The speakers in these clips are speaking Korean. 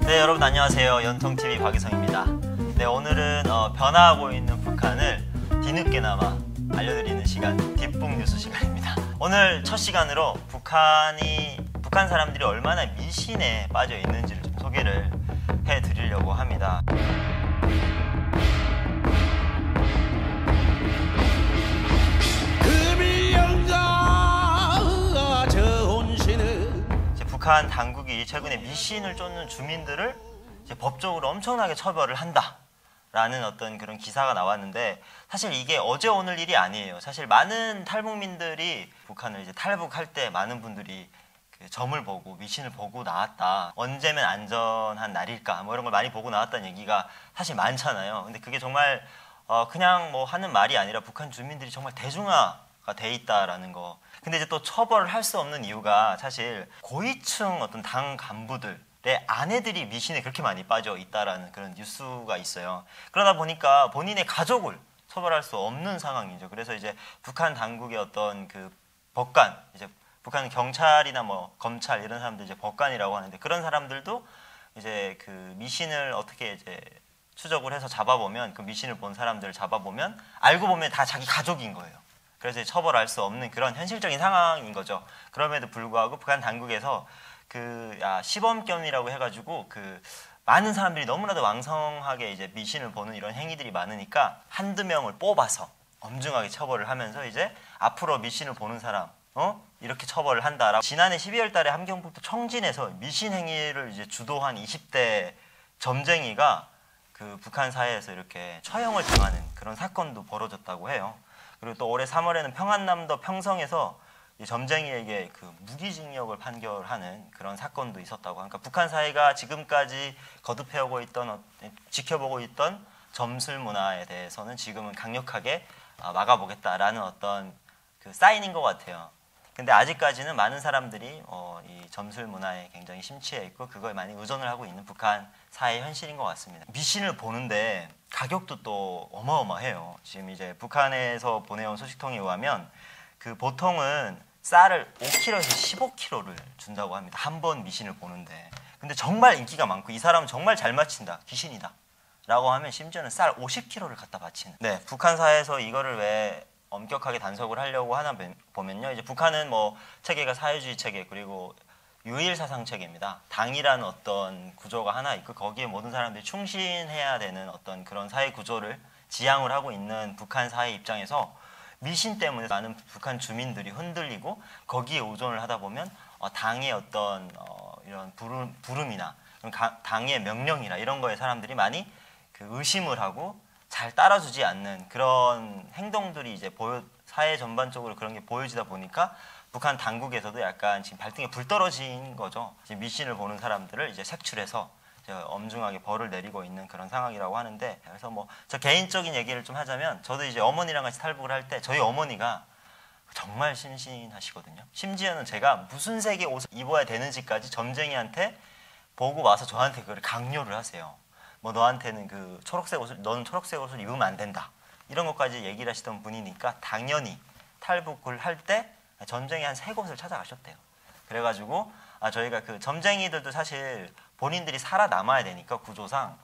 네, 여러분 안녕하세요. 연통TV 박유성입니다. 네, 오늘은 변화하고 있는 북한을 뒤늦게나마 알려드리는 시간, 뒷북 뉴스 시간입니다. 오늘 첫 시간으로 북한 사람들이 얼마나 미신에 빠져 있는지를 좀 소개를 해드리려고 합니다. 북한 당국이 최근에 미신을 쫓는 주민들을 이제 법적으로 엄청나게 처벌을 한다라는 어떤 그런 기사가 나왔는데, 사실 이게 어제 오늘 일이 아니에요. 사실 많은 탈북민들이 북한을 이제 탈북할 때 많은 분들이 그 점을 보고 미신을 보고 나왔다. 언제면 안전한 날일까? 뭐 이런 걸 많이 보고 나왔다는 얘기가 사실 많잖아요. 근데 그게 정말 그냥 뭐 하는 말이 아니라 북한 주민들이 정말 대중화가 돼 있다라는 거. 근데 이제 또 처벌을 할 수 없는 이유가 사실 고위층 어떤 당 간부들의 아내들이 미신에 그렇게 많이 빠져 있다라는 그런 뉴스가 있어요. 그러다 보니까 본인의 가족을 처벌할 수 없는 상황이죠. 그래서 이제 북한 당국의 어떤 그 법관, 이제 북한 경찰이나 뭐 검찰 이런 사람들 이제 법관이라고 하는데, 그런 사람들도 이제 그 미신을 어떻게 이제 추적을 해서 잡아보면, 그 미신을 본 사람들을 잡아보면 알고 보면 다 자기 가족인 거예요. 그래서 처벌할 수 없는 그런 현실적인 상황인 거죠. 그럼에도 불구하고 북한 당국에서 그 시범겸이라고 해가지고 그 많은 사람들이 너무나도 왕성하게 이제 미신을 보는 이런 행위들이 많으니까 한두 명을 뽑아서 엄중하게 처벌을 하면서 이제 앞으로 미신을 보는 사람 이렇게 처벌을 한다라고. 지난해 12월 달에 함경북도 청진에서 미신 행위를 이제 주도한 20대 점쟁이가 그 북한 사회에서 이렇게 처형을 당하는 그런 사건도 벌어졌다고 해요. 그리고 또 올해 3월에는 평안남도 평성에서 이 점쟁이에게 그 무기징역을 판결하는 그런 사건도 있었다고 하니까, 북한 사회가 지금까지 거듭해오고 있던, 지켜보고 있던 점술 문화에 대해서는 지금은 강력하게 막아보겠다라는 어떤 그 사인인 것 같아요. 근데 아직까지는 많은 사람들이 이 점술 문화에 굉장히 심취해 있고 그거에 많이 의존을 하고 있는 북한 사회의 현실인 것 같습니다. 미신을 보는데 가격도 또 어마어마해요. 지금 이제 북한에서 보내온 소식통에 의하면 그 보통은 쌀을 5kg에서 15kg를 준다고 합니다. 한 번 미신을 보는데. 근데 정말 인기가 많고 이 사람은 정말 잘 맞힌다, 귀신이다 라고 하면 심지어는 쌀 50kg를 갖다 바치는. 네, 북한 사회에서 이거를 왜 엄격하게 단속을 하려고 하나 보면요, 이제 북한은 뭐 체계가 사회주의 체계, 그리고 유일 사상 체계입니다. 당이라는 어떤 구조가 하나 있고 거기에 모든 사람들이 충신해야 되는 어떤 그런 사회 구조를 지향을 하고 있는 북한 사회 입장에서 미신 때문에 많은 북한 주민들이 흔들리고 거기에 의존을 하다 보면 당의 어떤 이런 부름이나 당의 명령이나 이런 거에 사람들이 많이 그 의심을 하고 잘 따라주지 않는 그런 행동들이 이제 사회 전반적으로 그런 게 보여지다 보니까 북한 당국에서도 약간 지금 발등에 불 떨어진 거죠. 지금 미신을 보는 사람들을 이제 색출해서 이제 엄중하게 벌을 내리고 있는 그런 상황이라고 하는데, 그래서 뭐 저 개인적인 얘기를 좀 하자면, 저도 이제 어머니랑 같이 탈북을 할 때 저희 어머니가 정말 신신하시거든요. 심지어는 제가 무슨 색의 옷을 입어야 되는지까지 점쟁이한테 보고 와서 저한테 그걸 강요를 하세요. 뭐 너한테는 그 초록색 옷을, 너는 초록색 옷을 입으면 안 된다, 이런 것까지 얘기를 하시던 분이니까 당연히 탈북을 할 때 점쟁이 한 3곳을 찾아가셨대요. 그래가지고 저희가 그 점쟁이들도 사실 본인들이 살아남아야 되니까 구조상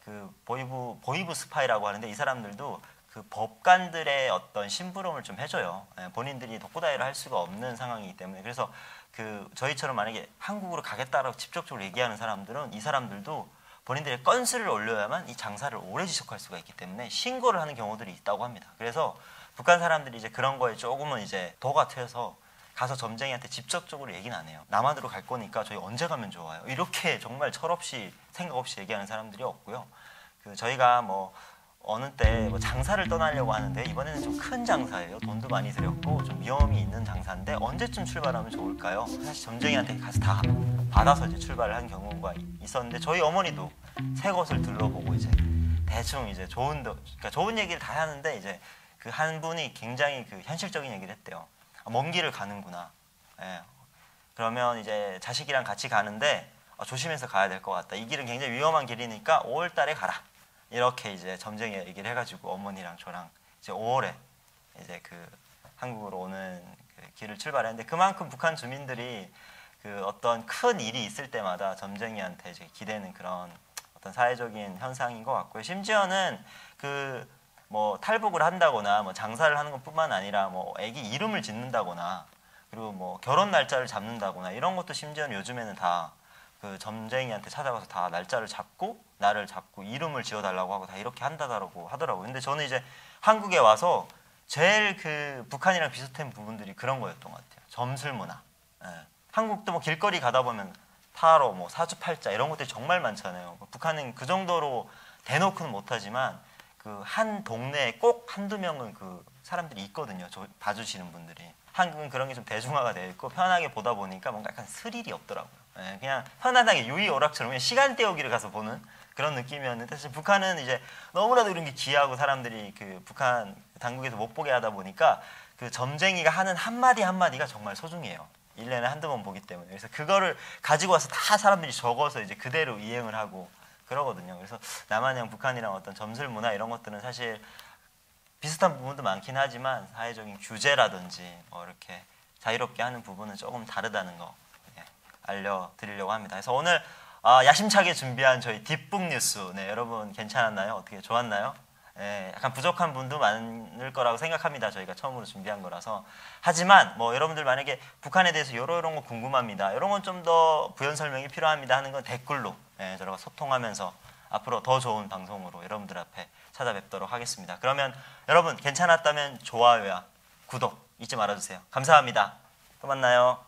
그 보이브 스파이라고 하는데, 이 사람들도 그 법관들의 어떤 심부름을 좀 해줘요. 본인들이 독고다이를 할 수가 없는 상황이기 때문에. 그래서 그 저희처럼 만약에 한국으로 가겠다라고 직접적으로 얘기하는 사람들은, 이 사람들도 본인들의 건수를 올려야만 이 장사를 오래 지속할 수가 있기 때문에 신고를 하는 경우들이 있다고 합니다. 그래서 북한 사람들이 이제 그런 거에 조금은 이제 도가 튀어서 가서 점쟁이한테 직접적으로 얘기는 안 해요. 남한으로 갈 거니까 저희 언제 가면 좋아요, 이렇게 정말 철없이 생각 없이 얘기하는 사람들이 없고요. 그 저희가 뭐 어느 때 뭐 장사를 떠나려고 하는데, 이번에는 좀 큰 장사예요. 돈도 많이 들였고 좀 위험이 있는 장사인데 언제쯤 출발하면 좋을까요? 사실 점쟁이한테 가서 다 받아서 이제 출발을 한 경우가 있었는데, 저희 어머니도 3곳을 둘러보고 이제 대충 이제 그러니까 좋은 얘기를 다 하는데, 이제 그 한 분이 굉장히 그 현실적인 얘기를 했대요. 먼 길을 가는구나. 예. 그러면 이제 자식이랑 같이 가는데 조심해서 가야 될 것 같다. 이 길은 굉장히 위험한 길이니까 5월 달에 가라. 이렇게 이제 점쟁이 얘기를 해가지고 어머니랑 저랑 이제 5월에 이제 그 한국으로 오는 그 길을 출발했는데, 그만큼 북한 주민들이 그 어떤 큰 일이 있을 때마다 점쟁이한테 이제 기대는 그런 어떤 사회적인 현상인 것 같고요. 심지어는 그 뭐 탈북을 한다거나 뭐 장사를 하는 것뿐만 아니라 뭐 아기 이름을 짓는다거나 그리고 뭐 결혼 날짜를 잡는다거나 이런 것도 심지어는 요즘에는 다 그 점쟁이한테 찾아가서 다 날짜를 잡고 날을 잡고 이름을 지어달라고 하고 다 이렇게 한다고 하더라고요. 근데 저는 이제 한국에 와서 제일 그 북한이랑 비슷한 부분들이 그런 거였던 것 같아요. 점술 문화. 예. 한국도 뭐 길거리 가다 보면 타로, 뭐 사주팔자 이런 것들이 정말 많잖아요. 북한은 그 정도로 대놓고는 못하지만 그 한 동네에 꼭 한두 명은 그 사람들이 있거든요. 저 봐주시는 분들이. 한국은 그런 게 좀 대중화가 되어 있고 편하게 보다 보니까 뭔가 약간 스릴이 없더라고요. 예, 그냥 편안하게 유희오락처럼 그냥 시간 때우기를 가서 보는 그런 느낌이었는데 사실 북한은 이제 너무나도 이런 게 귀하고 사람들이 그 북한 당국에서 못 보게 하다 보니까 그 점쟁이가 하는 한마디 한마디가 정말 소중해요. 1년에 한두 번 보기 때문에. 그래서 그거를 가지고 와서 다 사람들이 적어서 이제 그대로 이행을 하고 그러거든요. 그래서 남한이랑 북한이랑 어떤 점술 문화 이런 것들은 사실 비슷한 부분도 많긴 하지만 사회적인 규제라든지 뭐 이렇게 자유롭게 하는 부분은 조금 다르다는 거 알려드리려고 합니다. 그래서 오늘 야심차게 준비한 저희 뒷북 뉴스, 네, 여러분 괜찮았나요? 어떻게 좋았나요? 네, 약간 부족한 분도 많을 거라고 생각합니다. 저희가 처음으로 준비한 거라서. 하지만 뭐 여러분들 만약에 북한에 대해서 이런 거 궁금합니다. 이런 건 좀 더 부연 설명이 필요합니다 하는 건 댓글로 저희가 소통하면서 앞으로 더 좋은 방송으로 여러분들 앞에 찾아뵙도록 하겠습니다. 그러면 여러분 괜찮았다면 좋아요와 구독 잊지 말아주세요. 감사합니다. 또 만나요.